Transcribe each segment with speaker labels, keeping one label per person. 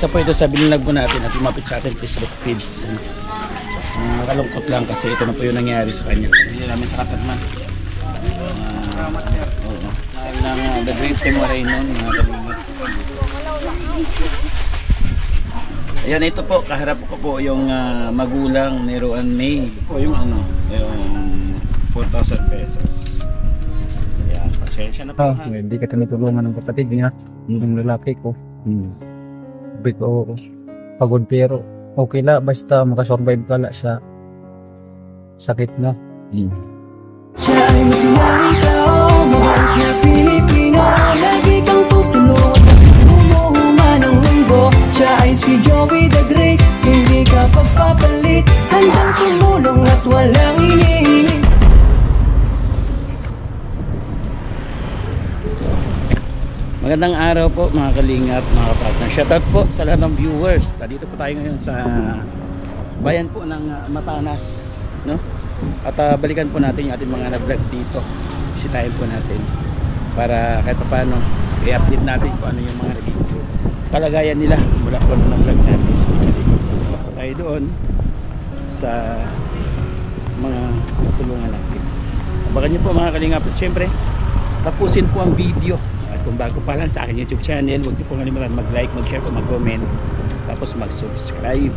Speaker 1: Isa po ito sa binlag po natin at lumapit sa ating Facebook page. Nakalungkot lang kasi ito na po yung nangyari sa kanya. Hindi namin sa Katatman. The Great Temoray noon, mga kalingap. Ayan, ito po, kaharap ko po yung magulang ni Roan May. Ito po yung yung 4,000 pesos. Ayan, pasensya na po.
Speaker 2: Hindi ka tinutulungan ng kapatid niya, yung lalaki ko. Sabi ko, pagod pero okay na, basta makasurvive ka na sa sakit na.
Speaker 3: Siya ay masinahing tao, mabait na Pilipino, lagi kang tutulungan, bumuhuma ng mundo. Siya ay si Joey the Great, hindi ka pagpapalit, handang tumulong at walang inihiling.
Speaker 1: Magandang araw po mga kalingap, mga kapatid. Shoutout po sa lahat ng viewers. Dito po tayo ngayon sa bayan po ng Matanas, no? At balikan po natin yung ating mga na-vlog dito. Bisitahin po natin para kahit paano i-update natin kung ano yung mga naging kalagayan nila mula po na vlog natin. Tayo doon sa mga tulungan natin. Abangan nyo po mga kalingap. At syempre tapusin po ang video. At kung bago pa lang sa akin YouTube channel, huwag nyo po kalimutan mag-like, mag-share, mag-comment, tapos mag-subscribe.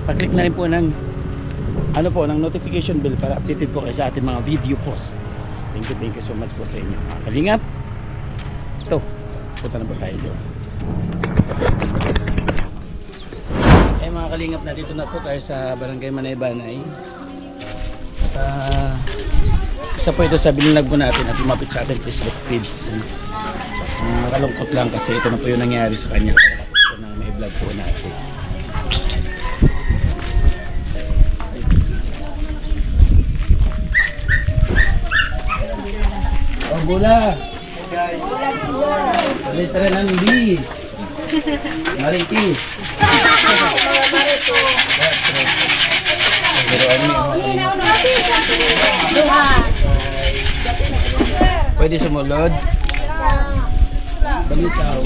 Speaker 1: Paklik na rin po ng ng notification bell para updated po kayo sa ating mga video post. Thank you so much po sa inyo mga kalingap. Ito, punta na po tayo doon. Mga kalingap, na dito na po tayo sa Barangay Manay-Banay. Isa po ito sa binlag po natin at lumapit sa ating Facebook page. Nakalungkot lang kasi ito na po yung nangyari sa kanya. Ito na may vlog po natin. Oh, Bula! Guys! Letra ng B! Maritis! Pwede sumulod? Balitaw.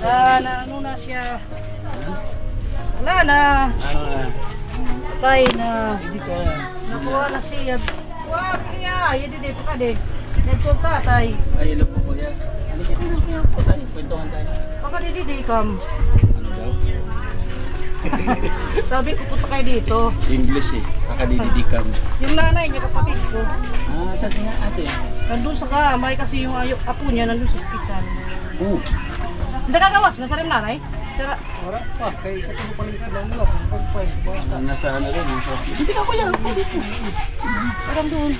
Speaker 4: Ano na siya? Wala na.
Speaker 1: Ano na?
Speaker 4: Patay na.
Speaker 1: Hindi ka.
Speaker 4: Nakuha na siya. Wag niya. Yan din pa ka din. Nagkuntatay.
Speaker 1: Ay, ilo po kuya. Ano siya? Kwentuhan tayo.
Speaker 4: Baka dididikam.
Speaker 1: Ano daw?
Speaker 4: Sabi ko punta kayo dito.
Speaker 1: English eh. Kakadididikan.
Speaker 4: Yung nanay niya, kapatid ko.
Speaker 1: Sa singa ate.
Speaker 4: Nandun sa kamay kasi yung apo niya nandun sa ospital.
Speaker 1: Oo.
Speaker 4: Hindi kagawas. Nasa rin nanay? Sira.
Speaker 2: Wala pa, kaya katong palingkad lang nila.
Speaker 1: Nasa ano rin.
Speaker 4: Hindi ka kuya. Ako dito. Parang doon.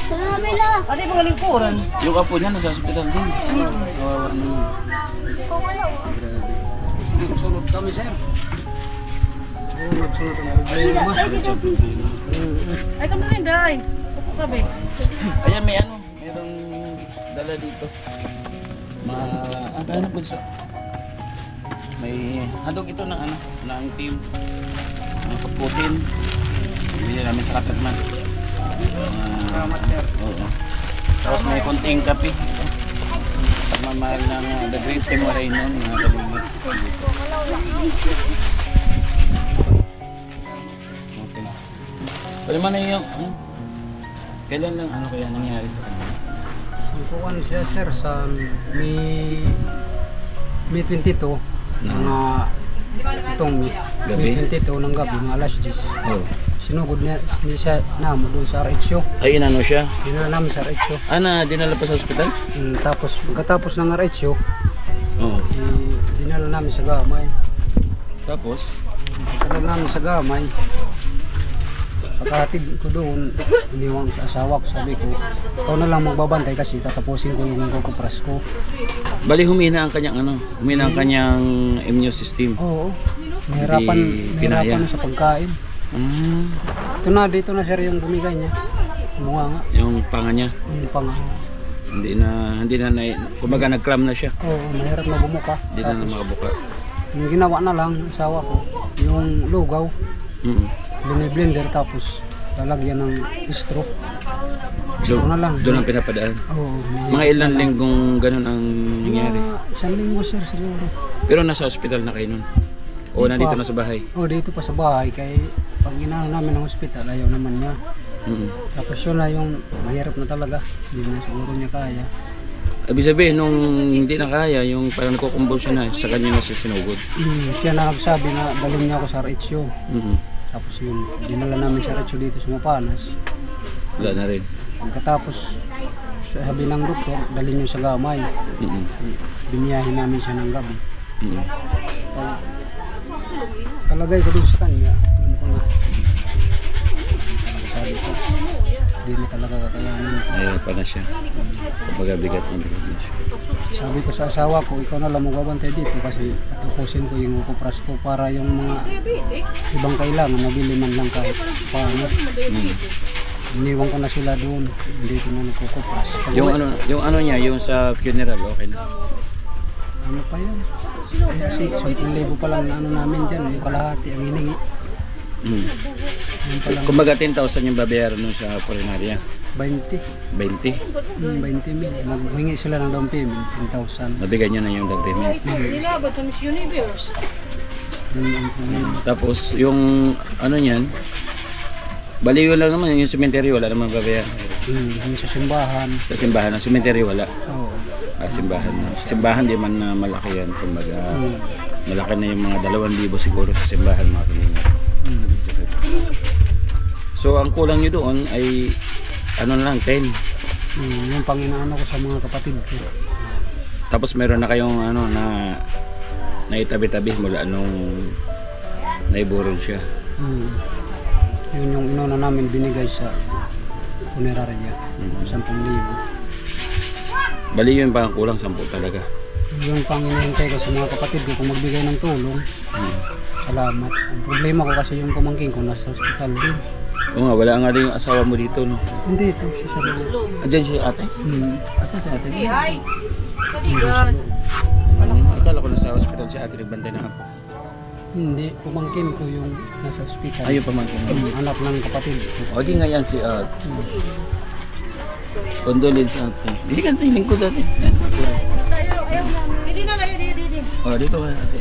Speaker 4: Sabi na. Ano yung mga lingkuran?
Speaker 1: Yung apo niya nasa hospital din. Kawawa naman.
Speaker 2: Sunod kami, sir. Sunod
Speaker 4: Ay, kami rin, day. Upo ka, be.
Speaker 1: Ayan, may merong dala dito. Ano po siya? May handog ito ng ng team. Ng Putin. Hindi namin sa Katatman.
Speaker 2: Salamat, sir.
Speaker 1: Oo. Tapos may konting kape. Pagmamahal ng The Great Temoray noon, mga kalingap. Okay. Pwede man na yung kailan lang kaya nangyari sa kanya?
Speaker 2: Sampuan siya, sir, sa May 22 mga itong
Speaker 1: Gabi?
Speaker 2: May 22 ng gabi, mga alas 10.
Speaker 1: Oh.
Speaker 2: Sinugod niya siya namo doon sa RH.
Speaker 1: Ay, inano siya?
Speaker 2: Dinala namin sa RH.
Speaker 1: Dinala pa sa ospital?
Speaker 2: Tapos, pagkatapos ng RH,
Speaker 1: Oo.
Speaker 2: dinala namin sa gamay.
Speaker 1: Tapos?
Speaker 2: Pagkatapos namin sa gamay, pagkahatid ko doon, iniwang sa asawa ko, sabi ko, ikaw na lang magbabantay kasi tatapusin ko yung kupras ko.
Speaker 1: Bali, humina ang kanyang humina ang kanyang immune system.
Speaker 2: Oo. Nahirapan na sa pagkain. Dito na sir yung bumigay niya. Bunga nga.
Speaker 1: Yung panga niya.
Speaker 2: Yung panga.
Speaker 1: Hindi na kumbaga nag-cram na siya.
Speaker 2: Oo, mahirap na bumuka.
Speaker 1: Hindi na makabuka.
Speaker 2: Yung ginawa na lang, asawa ko, yung lugaw, blender tapos lalagyan ng istro.
Speaker 1: So,
Speaker 2: Istro na lang.
Speaker 1: doon ang pinapadaan.
Speaker 2: Oo.
Speaker 1: Mga ilang linggong ganun ang nangyari.
Speaker 2: Isang linggo sir siguro.
Speaker 1: Pero nasa ospital na kayo nun? O
Speaker 2: Di
Speaker 1: nandito
Speaker 2: pa.
Speaker 1: na sa bahay?
Speaker 2: Dito pa sa bahay. Kaya pag inaano namin ng ospital, ayaw naman niya.
Speaker 1: Mm.
Speaker 2: Tapos yun na yung mahirap na talaga. Hindi na siguro niya kaya.
Speaker 1: Ibig sabihin, nung hindi na kaya, yung parang nakukumbulsyon na, sa kanya na siya sinugod.
Speaker 2: Siya na nagsabi na dalhin niya ako sa Ritsyo.
Speaker 1: Mm.
Speaker 2: Tapos yun, dinala namin sa Ritsyo dito sa Mapanas.
Speaker 1: Wala na rin.
Speaker 2: Pagkatapos, sabi ng doktor, dalhin niyo sa Gamay.
Speaker 1: Mm.
Speaker 2: Biniyahin namin siya ng gabi.
Speaker 1: Mm.
Speaker 2: Pag kalagay ko dun sa kanya, alam ko na. Sabi ko, hindi na talaga kakayanin.
Speaker 1: Ayan pa na siya. Kumbaga bigat na siya.
Speaker 2: Sabi ko sa asawa ko, ikaw na lang magbabantay dito kasi tukusin ko yung kupras ko para yung mga ibang kailangan mabili man lang kahit paano. Iniwan ko na sila doon, hindi ko na nagkukupras.
Speaker 1: Yung ano niya, yung sa funeral, okay na?
Speaker 2: Ano pa yan? Kasi 10,000 pa lang na ano namin dyan, yung kalahati ang hiningi.
Speaker 1: Mm.
Speaker 2: Yun pa lang,
Speaker 1: Kumbaga 10,000 yung babayaran nun sa Forinaria.
Speaker 2: 20.
Speaker 1: 20.
Speaker 2: 20 mil. Naghingi sila ng down payment, 10,000.
Speaker 1: Nabigyan niya na yung down payment.
Speaker 4: Nilabot sa Miss Universe.
Speaker 2: Yun ang problema.
Speaker 1: Tapos yung ano niyan, baliw lang naman yung cemetery, wala naman babayaran.
Speaker 2: Yung sa simbahan.
Speaker 1: Sa simbahan, ang cemetery wala.
Speaker 2: Oo.
Speaker 1: Simbahan na. Simbahan di man na malaki yan. Kumbaga malaki na yung mga 2,000 siguro sa simbahan mga kanina. So ang kulang nyo doon ay ano na lang 10.
Speaker 2: Yung panginaano ko sa mga kapatid ko.
Speaker 1: Tapos meron na kayong ano na naitabi-tabi mula nung naiburol siya.
Speaker 2: Yun yung inuna namin binigay sa funeraria. 10,000.
Speaker 1: Bali yun pa ang kulang 10 talaga.
Speaker 2: Yung panginihintay ko sa mga kapatid ko kung magbigay ng tulong. Salamat. Ang problema ko kasi yung pamangkin ko nasa hospital din.
Speaker 1: Oo nga, wala nga rin yung asawa mo dito, no?
Speaker 2: Hindi ito, siya sa loob.
Speaker 1: Andyan si ate? Asa si ate?
Speaker 4: Hey, hi! Kaligan!
Speaker 1: Akala ko nasa hospital si ate, nagbantay na ako.
Speaker 2: Hindi, pamangkin ko yung nasa hospital.
Speaker 1: Ayun pamangkin mo.
Speaker 2: Anak ng kapatid ko.
Speaker 1: O di nga yan si ate. Condolence ate. Hindi ka tayo lingkod ate.
Speaker 4: Hindi na kayo, di.
Speaker 1: O dito ka ate.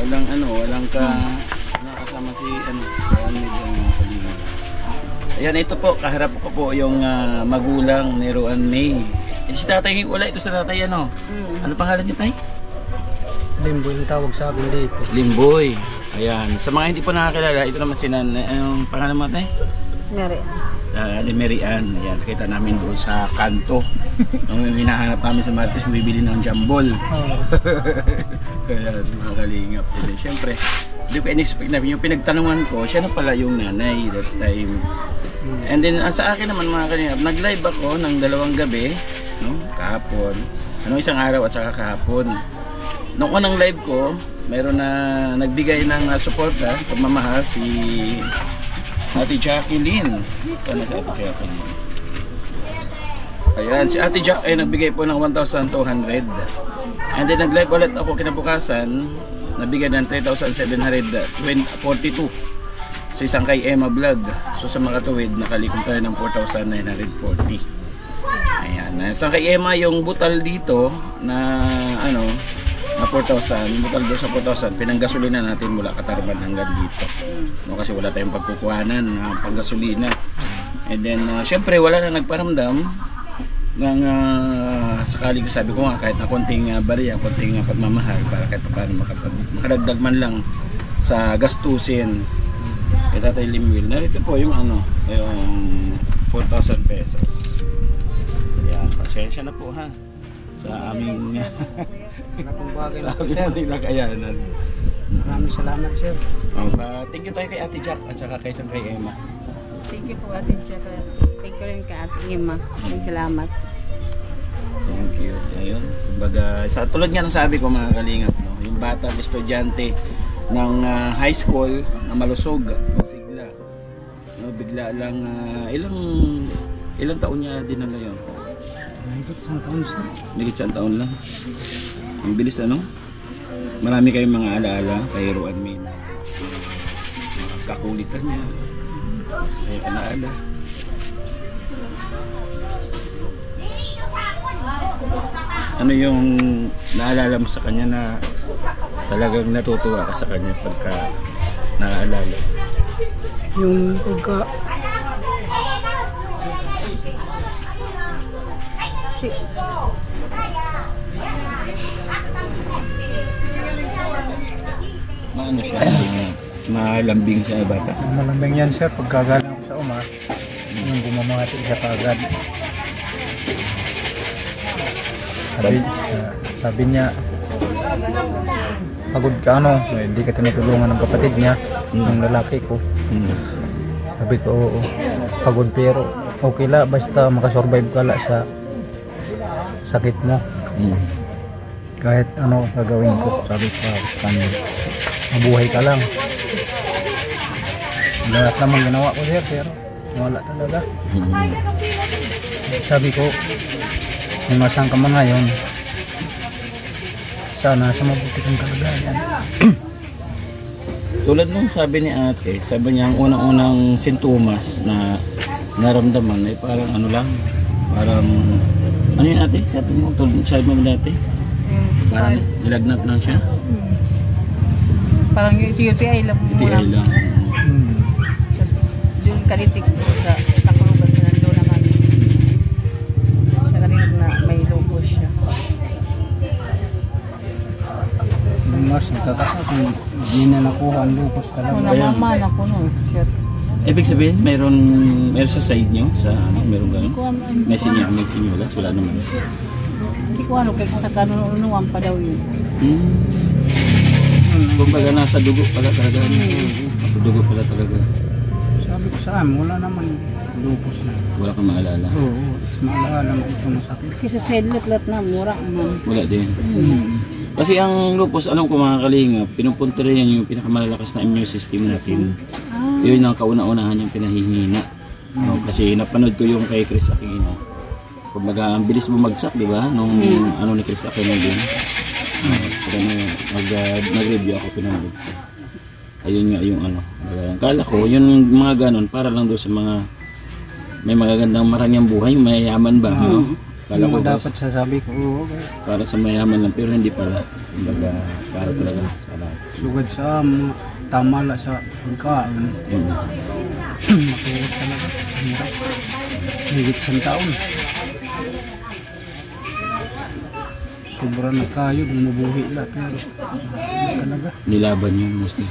Speaker 1: Walang nakasama si Ayan, ito po, kaharap ko po yung magulang ni Roan May. Si tatay, wala ito sa tatay ano? Ano pangalan niya tay?
Speaker 2: Limbo yung tawag sa akin dito.
Speaker 1: Limboy. Ayan, sa mga hindi po nakakilala, ito naman si anong pangalan mo tay?
Speaker 4: Mary.
Speaker 1: Mary Ann. Ayan, nakita namin doon sa kanto. Nung hinahanap namin sa Martes, bumibili ng jambol. Ayan, mga kalingap. Siyempre, hindi ko in-expect na yung pinagtanungan ko, siya na pala yung nanay that time. And then, sa akin naman mga kalingap, nag-live ako ng 2 gabi, no? Kahapon. Isang araw at saka kahapon. Nung unang live ko, mayroon na nagbigay ng suporta, pagmamahal si Ate Jacqueline. Sana si Ate Jacqueline. Ayan, si Ate Jack ay nagbigay po ng 1,200. And then nag-live ulit ako kinabukasan, nabigay ng 3,742 sa isang kay Emma Vlog. So sa mga katuwid, nakalikom tayo ng 4,940. Ayan, sa kay Emma yung butal dito na na 4,000, yung butal doon sa 4,000, pinanggasolina natin mula Katarban hanggang dito. No, kasi wala tayong pagkukuhanan ng panggasolina. And then, syempre, wala na nagparamdam ng sakaling sabi ko nga, kahit na konting bariya, konting pagmamahal para kahit paano makadagdag man lang sa gastusin. Kay Tatay Limwil. Narito po yung yung 4,000 pesos. Ayan, pasensya na po ha sa aming sa aming nakayanan.
Speaker 2: Maraming salamat sir.
Speaker 1: Thank you tayo kay Ate Jack at saka kay Emma.
Speaker 4: Thank you po, Ate Jack. Thank you rin kay Ate Emma. Salamat.
Speaker 1: Thank you. Ayun, kumbaga, tulad nga ng sabi ko mga kalingap, no? Yung bata, estudyante ng high school na malusog, masigla. No, bigla lang, ilang taon niya dinala yun?
Speaker 2: Mahigit 1 taon sir.
Speaker 1: Mahigit 1 taon lang. Ang bilis Marami kayong mga alaala kay Roan May. kakulitan niya. Saya kanaala. Ano yung naalala mo sa kanya na talagang natutuwa ka sa kanya pagka naaalala?
Speaker 2: Yung pagka
Speaker 1: Maano siya? Malambing siya bata.
Speaker 2: malambing yan sir, pagkagaling ako sa uma, yung bumamati siya kagad. Sabi niya, pagod ka ano, hindi ka tinutulungan ng kapatid niya, ng lalaki ko. Sabi ko, oo, pagod pero okay la, basta makasurvive ka la sa sakit mo. Kahit ano gagawin ko, sabi ko sa kanya, mabuhay ka lang. Lahat naman ginawa ko sir, pero wala talaga. Sabi ko, kung nasaan ka man ngayon, sana sa mabuti kang kalagayan.
Speaker 1: Tulad nung sabi ni ate, sabi niya ang unang-unang sintomas na naramdaman ay parang ano lang, parang ano yun ate? Sabi mo, sabi mo dati? Parang nilagnat lang siya?
Speaker 4: Parang UTI lang muna.
Speaker 1: UTI lang.
Speaker 4: Tapos yung kalitik ko sa Tacloban, nandun na kami. Siya kalinig na may lupus siya.
Speaker 2: Mas nagtataka kung hindi na nakuha ang lupus ka lang.
Speaker 4: Namamana ko nun.
Speaker 1: Ibig sabihin, meron sa side nyo? Sa ano, meron gano'n? May sinya ba? Wala naman.
Speaker 4: Hindi ko ano, kaya sa kanununuan pa daw yun.
Speaker 1: Kumbaga nasa dugo pala talaga. Nasa dugo pala talaga.
Speaker 2: Sabi ko sa amin, wala naman lupus na.
Speaker 1: Wala kang maalala.
Speaker 2: Oo, maalala mo itong sakit.
Speaker 4: Kasi sa sedlet na mura man.
Speaker 1: Wala din. Kasi ang lupus, alam ko mga kalinga, pinupunta rin yan yung pinakamalalakas na immune system natin. Yun ang kauna-unahan yung pinahihina. No, kasi napanood ko yung kay Chris Aquino. Kumbaga, ang bilis bumagsak, di ba? Nung ano ni Chris Aquino din. Nag-review ako, pinanood ko. Ayun nga yung ano. Kala ko, yung mga ganon, para lang doon sa mga may magagandang marangyang buhay, mayayaman ba? No? Kala ko
Speaker 2: dapat sasabi ko, oo, okay.
Speaker 1: Para sa mayaman lang, pero hindi pala. Kumbaga, para talaga sa lahat.
Speaker 2: Sugad sa mga tamala sa pagkain. Makuha talaga. Higit sa taon. Sobra na kayo, mabuhi lahat. Talaga.
Speaker 1: Nilaban yun, mostly.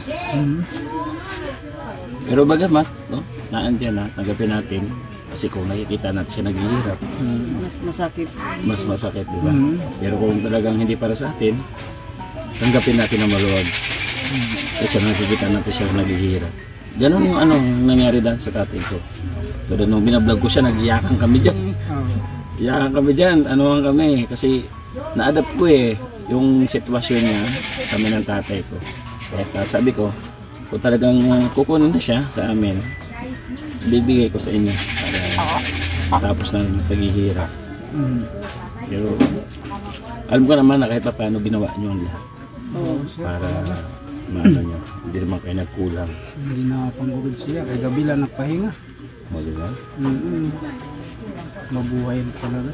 Speaker 1: Pero bagamat, no? Naandyan na, tanggapin natin. Kasi kung nakikita natin siya naghihirap,
Speaker 4: Mas masakit.
Speaker 1: mas masakit, di ba? Pero kung talagang hindi para sa atin, tanggapin natin na maluwag. Kasi nakikita natin siya naghihirap. Ganon yung ano nangyari dahil sa tatay ko. Tulad nung binablog ko siya, nag-iyakan kami dyan. Iyakan kami dyan, anuhan kami. Kasi na-adapt ko yung sitwasyon niya, kami ng tatay ko. Kaya sabi ko, kung talagang kukunin na siya sa amin, bibigay ko sa inyo para tapos na yung paghihirap. Pero alam ko naman na kahit pa paano ginawa nyo ang lahat para maano nyo, hindi naman kayo nagkulang.
Speaker 2: Hindi na panggugod siya, kay gabi lang nagpahinga.
Speaker 1: O diba?
Speaker 2: Mabuhay talaga.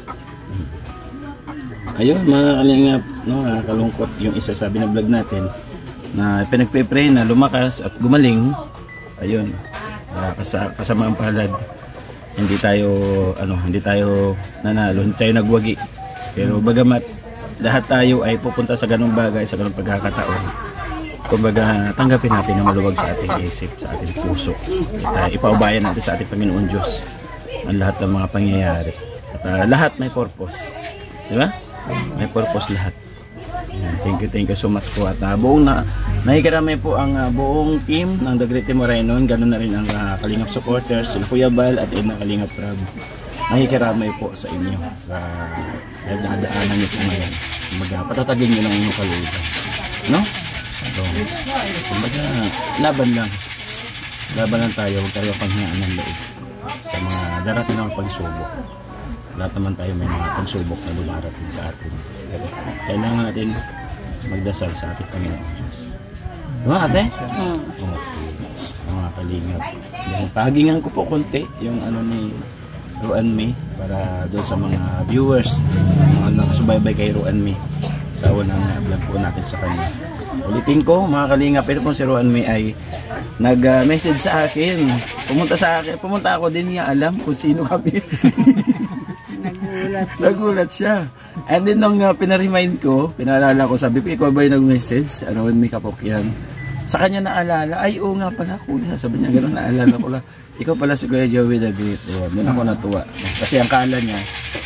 Speaker 1: Ayun mga kalingap, no, nakakalungkot yung isa sa binablog natin na pinagpe-pray na lumakas at gumaling. Ayun, kasama ang palad. Hindi tayo nanalo, hindi tayo nagwagi. Pero bagamat lahat tayo ay pupunta sa ganung bagay, sa ganung pagkakataon, kumbaga tanggapin natin ang maluwag sa ating isip, sa ating puso. At ipaubayan natin sa ating Panginoon Diyos ang lahat ng mga pangyayari. At lahat may purpose. Di ba? May purpose lahat. Thank you so much po. At buong nakikiramay po ang buong team ng The Great Team Moreno. Ganun na rin ang Kalingap supporters, sila Kuya Bal at Edna Kalingap Rab. Nakikiramay po sa inyo sa dadaanan niyo po ngayon. Kumbaga, patatagin niyo ng inyong kaluluwa. No? So, kumbaga, laban lang. Laban lang tayo. Huwag tayo panghingaan ng loob sa mga darating ng pagsubok. Lahat naman tayo may mga pagsubok na lumarating sa atin. Pero kailangan natin magdasal sa ating Panginoon Diyos. Diba ate? Okay. Mga kalingap. Pahagingan ko po konti yung ano ni Roan May para doon sa mga viewers, mga nakasubaybay kay Roan May sa unang vlog po natin sa kanya. Ulitin ko mga kalingap, ito po si Roan May ay nag-message sa akin. Pumunta ako din niya alam kung sino kami. Nagulat siya. And then nung pinaremind ko, pinaalala ko, sabi ko, ikaw ba yung nag-message? Roan May Kapokyan. Sa kanya naalala, ay oo nga pala kuya. Sabi niya gano'n, naalala ko lang. Ikaw pala si Kuya Joey the Great. Doon ako natuwa. Kasi ang kala niya,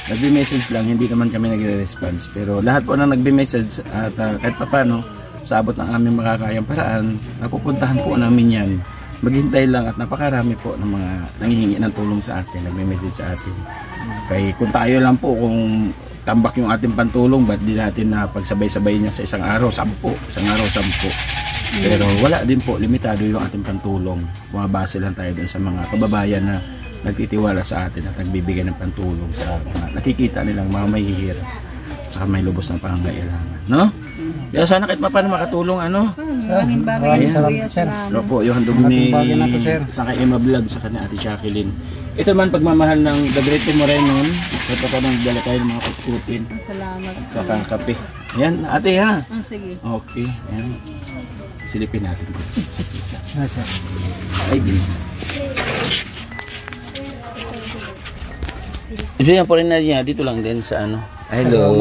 Speaker 1: nagbe-message lang, hindi naman kami nagre-response. Pero lahat po na nagbe-message at kahit pa paano, sa abot ng aming makakayang paraan, napupuntahan po namin yan. Maghintay lang at napakarami po ng mga nangihingi ng tulong sa atin, nagme-message sa atin. Kaya kung tayo lang po, kung tambak yung ating pantulong, ba't di natin na pagsabay-sabay niya sa isang araw, 10. Isang araw, 10. Pero wala din po, limitado yung ating pantulong. Bumabase lang tayo dun sa mga kababayan na nagtitiwala sa atin at nagbibigay ng pantulong sa mga nakikita nilang mga mahihirap saka may lubos ng pangangailangan, no? Kaya sana kahit paano makatulong, ano?
Speaker 4: Maraming bagay na kuya, salamat.
Speaker 1: Ano po, yung handog ni Sangkay Emma Vlog sa kanya Ate Jacqueline. Ito man pagmamahal ng The Great Moreno, ito pa nang dala tayo ng mga kukutin.
Speaker 4: Salamat.
Speaker 1: At saka kape. Ayan, ate ha?
Speaker 4: Sige.
Speaker 1: Okay, ayan. Silipin natin sa kita.
Speaker 2: Nasa.
Speaker 1: Ay, ito yan po rin na niya, dito lang din sa ano. Hello.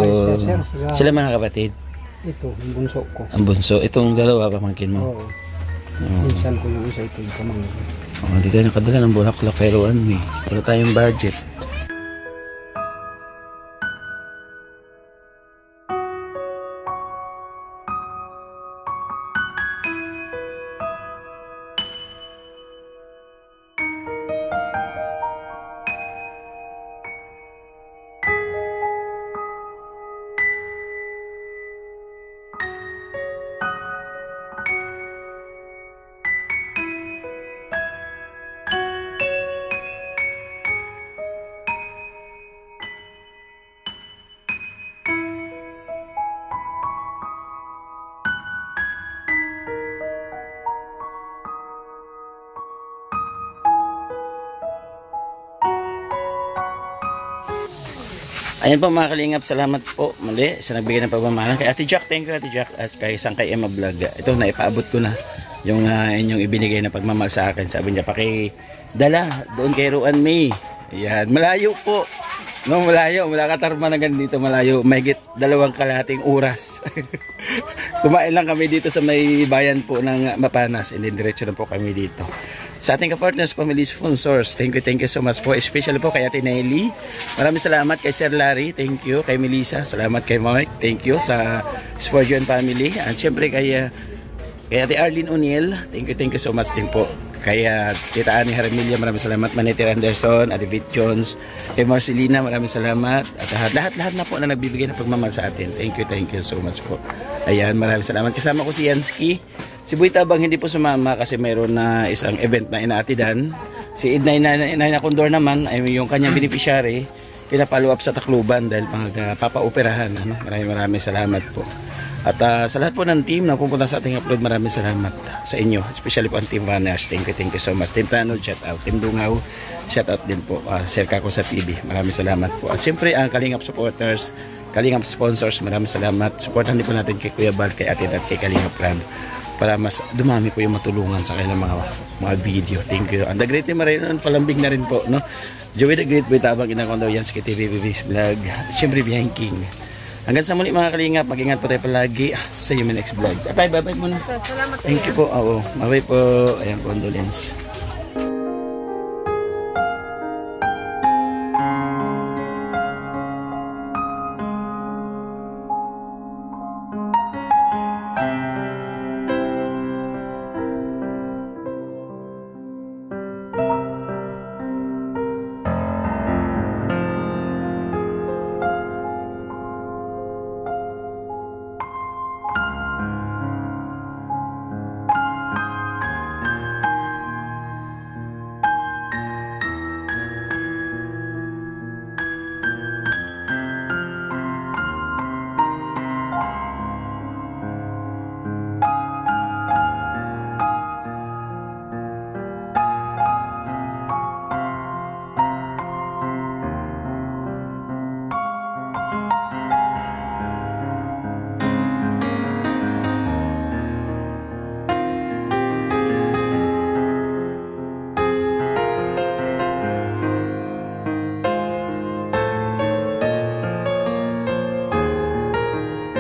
Speaker 1: Sila mga kapatid.
Speaker 2: Ito, ang bunso ko.
Speaker 1: Ang bunso. Itong dalawa, pamangkin mo.
Speaker 2: Oo. Minsan ko yung isa ito, yung pamangkin.
Speaker 1: Hindi tayo nakadala ng bulaklak kay Roan May. Wala tayong budget. Ayan po mga kalingap, salamat po muli sa nagbigay ng pagmamahalan kay Ate Jack. Thank you Ate Jack at kay Sangkay Emma Vlog. Ito na ipaabot ko na yung inyong ibinigay na pagmamahal sa akin. Sabi niya pakidala doon kay Roan May. Ayan, malayo po. No, malayo, mula Katarman hanggang dito malayo, mahigit 2 kalahating oras. Kumain lang kami dito sa may bayan po ng Mapanas and then diretso na po kami dito. Sa ating ka-partners, family sponsors, thank you so much po. Especially po kay Ate Nelly. Maraming salamat kay Sir Larry, thank you. Kay Melissa, salamat kay Mike, thank you sa Sportjon family. At syempre kay Ate Arlene O'Neill, thank you so much din po. Kay Tita Annie Haramilia, maraming salamat. Manether Anderson, Ate Vit Jones, kay Marcelina, maraming salamat. At lahat na po na nagbibigay ng pagmamahal sa atin. Thank you so much po. Ayan, maraming salamat. Kasama ko si Yansky. Si Boy Tabang hindi po sumama kasi mayroon na isang event na inaatidan. Si Idnay na Condor naman ay yung kanyang beneficiary, pinapalo up sa Tacloban dahil papa-operahan. Ano? Maraming salamat po. At sa lahat po ng team na pupunta sa ating upload, maraming salamat sa inyo. Especially po ang Team Runners. Thank you so much. Team Tanod, shout out. Team Dungaw, shout out din po. Sir Kako sa TV, maraming salamat po. At siyempre ang Kalingap supporters, Kalingap sponsors, maraming salamat. Supportan din po natin kay Kuya Bal, kay Atin at kay Kalingap Brand para mas dumami po yung matulungan sa kanilang mga video. Thank you. And the Great Marino, palambing na rin po, no? Joey the Great, Boy Tabang, Inakondaw, Yansky TV, BB's Vlog. Siyempre, Behind King. Hanggang sa muli mga kalingap, mag-ingat po tayo palagi sa next vlog. At tayo, bye-bye muna.
Speaker 4: Salamat.
Speaker 1: Thank you po. Bye-bye po. Ayan, condolence.